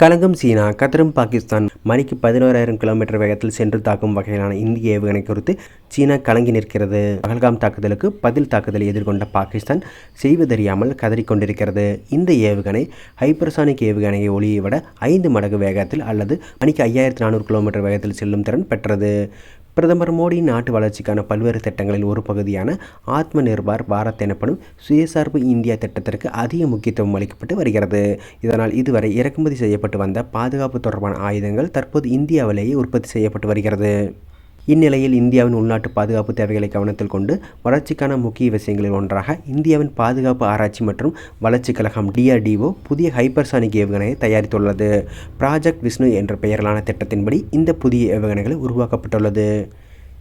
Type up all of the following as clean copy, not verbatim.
கலங்கும் சீனா, கதரும் பாகிஸ்தான் மணிக்கு 11,000 கிலோமீட்டர் வேகத்தில் சென்று தாக்கும் வகையிலான இந்திய ஏவுகணை குறித்து சீனா கலங்கி நிற்கிறது. பகல்காம் தாக்குதலுக்கு பதில் தாக்குதலை எதிர்கொண்ட பாகிஸ்தான் செய்வதறியாமல் கதறிக்கொண்டிருக்கிறது. இந்த ஏவுகணை ஹைப்பர்சானிக் ஏவுகணையை ஒளியை விட 5 மடங்கு வேகத்தில் அல்லது மணிக்கு 5,400 கிலோமீட்டர் வேகத்தில் செல்லும் திறன் பெற்றது. பிரதமர் மோடி நாட்டு வளர்ச்சிக்கான பல்வேறு திட்டங்களில் ஒரு பகுதியான ஆத்ம நிர்பார் பாரத் எனப்படும் சுயசார்பு இந்தியா திட்டத்திற்கு அதிக முக்கியத்துவம் அளிக்கப்பட்டு வருகிறது. இதனால் இதுவரை இறக்குமதி செய்யப்பட்டு வந்த பாதுகாப்பு தொடர்பான ஆயுதங்கள் தற்போது இந்தியாவிலேயே உற்பத்தி செய்யப்பட்டு வருகிறது. இந்நிலையில் இந்தியாவின் உள்நாட்டு பாதுகாப்பு தேவைகளை கவனத்தில் கொண்டு வளர்ச்சிக்கான முக்கிய விஷயங்களில் ஒன்றாக இந்தியாவின் பாதுகாப்பு ஆராய்ச்சி மற்றும் வளர்ச்சி கழகம் DRDO புதிய ஹைப்பர்சானிக் ஏவுகணையை தயாரித்துள்ளது. ப்ராஜெக்ட் விஷ்ணு என்ற பெயரிலான திட்டத்தின்படி இந்த புதிய ஏவுகணைகள் உருவாக்கப்பட்டுள்ளது.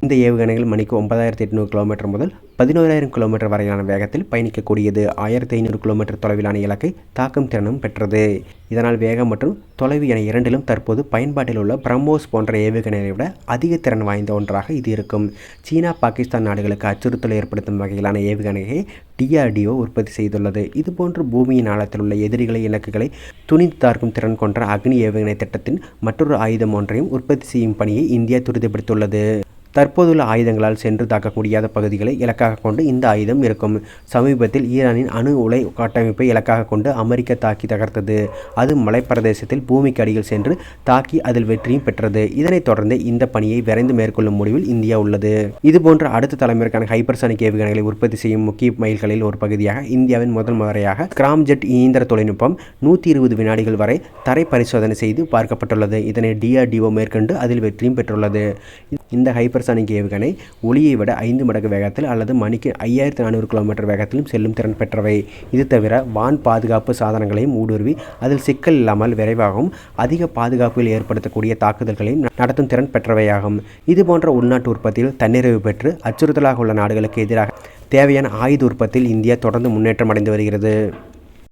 இந்த ஏவுகணைகள் மணிக்கு 9,800 கிலோமீட்டர் முதல் 11,000 கிலோமீட்டர் வரையிலான வேகத்தில் பயணிக்கக்கூடியது. 1,500 கிலோமீட்டர் தொலைவிலான இலக்கை தாக்கும் திறனும் பெற்றது. இதனால் வேகம் மற்றும் தொலைவு என இரண்டிலும் தற்போது பயன்பாட்டில் உள்ள பிரம்மோஸ் போன்ற ஏவுகணைகளை விட அதிக திறன் வாய்ந்த ஒன்றாக இது இருக்கும். சீனா, பாகிஸ்தான் நாடுகளுக்கு அச்சுறுத்தல் ஏற்படுத்தும் வகையிலான ஏவுகணையை DRDO உற்பத்தி செய்துள்ளது. இதுபோன்று பூமியின் ஆழத்தில் உள்ள எதிரிகளை இலக்குகளை துணிந்து தாக்கும் திறன் கொண்ட அக்னி ஏவுகணை திட்டத்தின் மற்றொரு ஆயுதம் ஒன்றையும் உற்பத்தி செய்யும் பணியை இந்தியா துரிதப்படுத்தியுள்ளது. தற்போதுள்ள ஆயுதங்களால் சென்று தாக்க முடியாத பகுதிகளை இலக்காக கொண்டு இந்த ஆயுதம் இருக்கும். சமீபத்தில் ஈரானின் அணு உலை கட்டமைப்பை இலக்காக கொண்டு அமெரிக்கா தாக்கி தகர்த்தது. அது மலைப்பிரதேசத்தில் பூமிக்கு அடியில் சென்று தாக்கி அதில் வெற்றியும் பெற்றது. இதனைத் தொடர்ந்து இந்த பணியை விரைந்து மேற்கொள்ளும் முடிவில் இந்தியா உள்ளது. இதுபோன்ற அடுத்த தலைமுறைக்கான ஹைப்பர்சானிக் ஏவுகணைகளை உற்பத்தி செய்யும் முக்கிய மைல்களில் ஒரு பகுதியாக இந்தியாவின் முதல் முறையாக ஸ்கிராம்ஜெட் இயந்திர தொழில்நுட்பம் 120 வினாடிகள் வரை தரை பரிசோதனை செய்து பார்க்கப்பட்டுள்ளது. இதனை DRDO மேற்கொண்டு அதில் வெற்றியும் பெற்றுள்ளது. இந்த ஹைப்பர்சானிக் ஏவுகணை ஒளியை விட 5 மடங்கு வேகத்தில் அல்லது மணிக்கு 5,400 கிலோமீட்டர் வேகத்திலும் செல்லும் திறன் பெற்றவை. இது தவிர வான் பாதுகாப்பு சாதனங்களையும் ஊடுருவி அதில் சிக்கல் இல்லாமல் விரைவாகவும் அதிக பாதுகாப்பில் ஏற்படுத்தக்கூடிய தாக்குதல்களையும் நடத்தும் திறன் பெற்றவையாகும். இதுபோன்ற உள்நாட்டு உற்பத்தியில் தன்னிறைவு பெற்று அச்சுறுத்தலாக உள்ள நாடுகளுக்கு எதிராக தேவையான ஆயுத உற்பத்தியில் இந்தியா தொடர்ந்து முன்னேற்றம் அடைந்து வருகிறது.